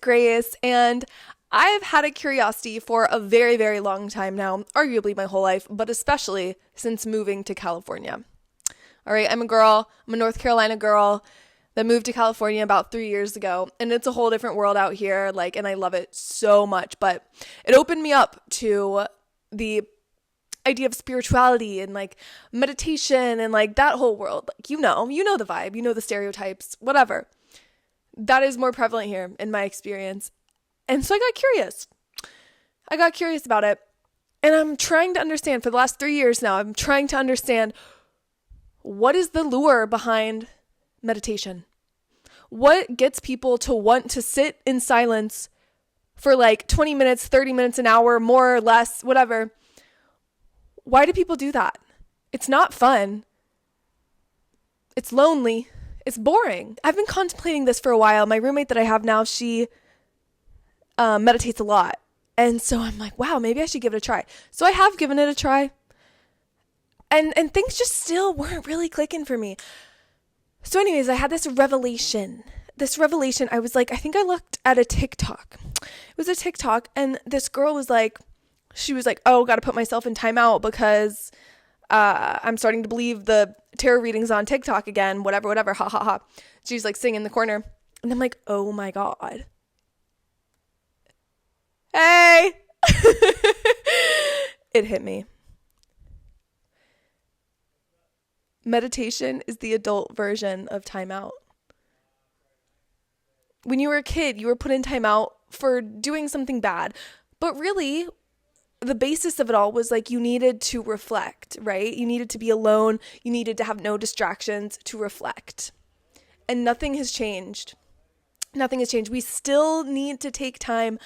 Grace, and I've had a curiosity for a very, very long time now, arguably my whole life, but especially since moving to California. All right, I'm a girl, I'm a North Carolina girl that moved to California about 3 years ago, and it's a whole different world out here, and I love it so much, but it opened me up to the idea of spirituality and meditation and that whole world. You know the vibe, you know the stereotypes, whatever. That is more prevalent here in my experience. And so I got curious. About it. And I'm trying to understand, for the last 3 years now, I'm trying to understand, what is the lure behind meditation? What gets people to want to sit in silence for 20 minutes, 30 minutes, an hour, more or less, whatever? Why do people do that? It's not fun. It's lonely. It's boring. I've been contemplating this for a while. My roommate that I have now, she meditates a lot. And so I'm like, wow, maybe I should give it a try. So I have given it a try. And things just still weren't really clicking for me. So anyways, I had this revelation. I was like, I think I looked at a TikTok. It was a TikTok, and this girl was like, oh, got to put myself in timeout because I'm starting to believe the tarot readings on TikTok again, whatever, ha ha ha. She's singing in the corner. And I'm like, oh my God. Hey! It hit me. Meditation is the adult version of timeout. When you were a kid, you were put in timeout for doing something bad. But really, the basis of it all was you needed to reflect, right? You needed to be alone. You needed to have no distractions to reflect. And nothing has changed. We still need to take time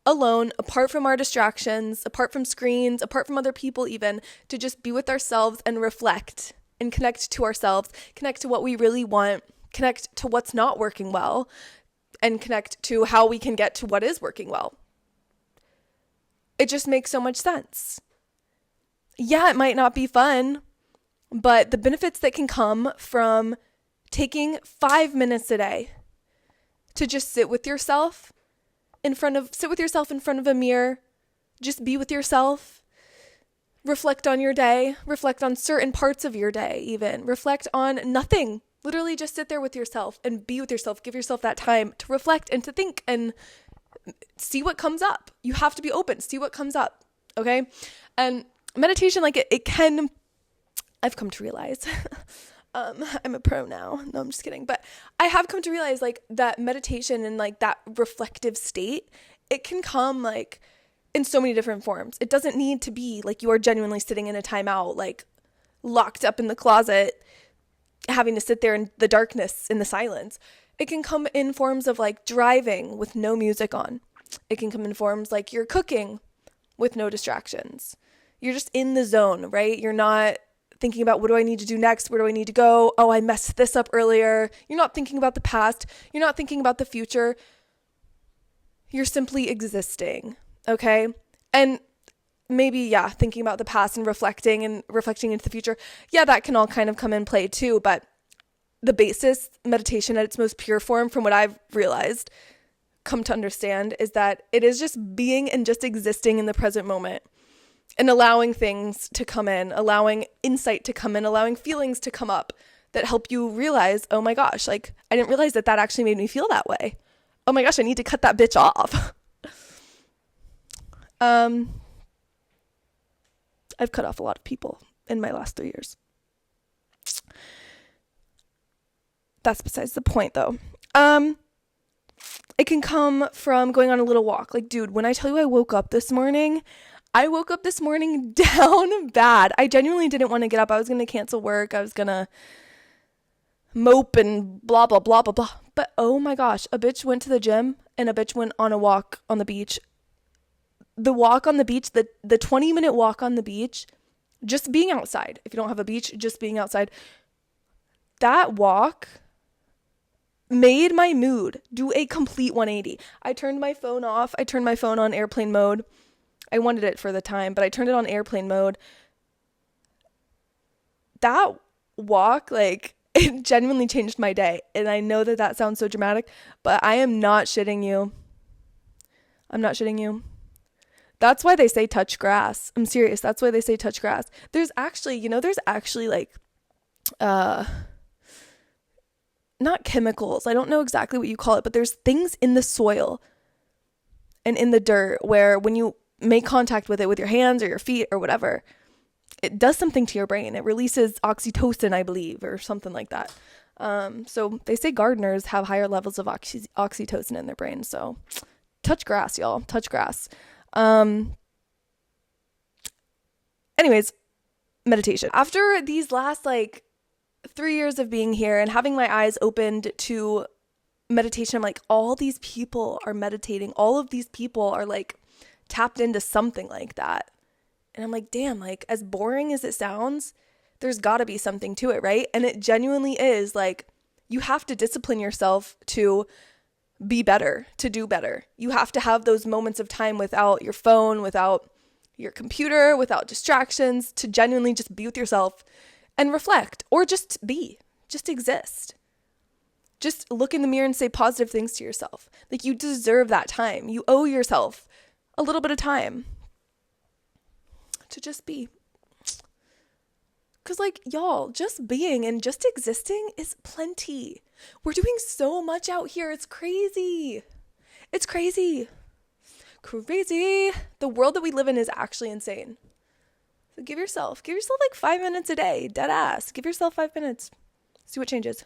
alone, apart from our distractions, apart from screens, apart from other people even, to just be with ourselves and reflect and connect to ourselves, connect to what we really want, connect to what's not working well, and connect to how we can get to what is working well. It just makes so much sense. Yeah, it might not be fun, but the benefits that can come from taking 5 minutes a day to just sit with yourself in front of a mirror, just be with yourself, reflect on your day, reflect on certain parts of your day even, reflect on nothing. Literally just sit there with yourself and be with yourself, give yourself that time to reflect and to think and see what comes up. You have to be open, see what comes up, okay? And meditation, it can, I've come to realize, I'm a pro now. No, I'm just kidding. But I have come to realize that meditation and that reflective state, it can come in so many different forms. It doesn't need to be you are genuinely sitting in a timeout, locked up in the closet, having to sit there in the darkness, in the silence. It can come in forms of driving with no music on. It can come in forms you're cooking with no distractions. You're just in the zone, right? You're not thinking about, what do I need to do next? Where do I need to go? Oh, I messed this up earlier. You're not thinking about the past. You're not thinking about the future. You're simply existing, okay? And maybe, thinking about the past and reflecting into the future. Yeah, that can all kind of come in play too, but the basis, meditation at its most pure form, from what I've realized, come to understand, is that it is just being and just existing in the present moment and allowing things to come in, allowing insight to come in, allowing feelings to come up that help you realize, oh my gosh, I didn't realize that actually made me feel that way. Oh my gosh, I need to cut that bitch off. I've cut off a lot of people in my last 3 years. That's besides the point though. It can come from going on a little walk. Dude, when I tell you I woke up this morning down bad. I genuinely didn't want to get up. I was going to cancel work. I was going to mope and blah, blah, blah, blah, blah. But oh my gosh, a bitch went to the gym and a bitch went on a walk on the beach. The walk on the beach, the 20-minute walk on the beach, just being outside. If you don't have a beach, just being outside. That walk made my mood do a complete 180. I turned my phone off. I turned my phone on airplane mode. I wanted it for the time, but I turned it on airplane mode. That walk, it genuinely changed my day. And I know that sounds so dramatic, but I am not shitting you. I'm not shitting you. That's why they say touch grass. I'm serious. That's why they say touch grass. There's actually, like, not chemicals. I don't know exactly what you call it, but there's things in the soil and in the dirt where when you make contact with it with your hands or your feet or whatever, it does something to your brain. It releases oxytocin, I believe, or something like that. So they say gardeners have higher levels of oxytocin in their brain. So touch grass, y'all. Touch grass. Anyways, meditation. After these last 3 years of being here and having my eyes opened to meditation, I'm like, all these people are meditating. All of these people are tapped into something like that. And I'm like, damn, as boring as it sounds, there's got to be something to it, right? And it genuinely is. You have to discipline yourself to be better, to do better. You have to have those moments of time without your phone, without your computer, without distractions, to genuinely just be with yourself and reflect, or just exist. Just look in the mirror and say positive things to yourself. You deserve that time. You owe yourself a little bit of time to just be. Because y'all, just being and just existing is plenty. We're doing so much out here. It's crazy. It's crazy. Crazy. The world that we live in is actually insane. So give yourself 5 minutes a day, dead ass. Give yourself 5 minutes. See what changes.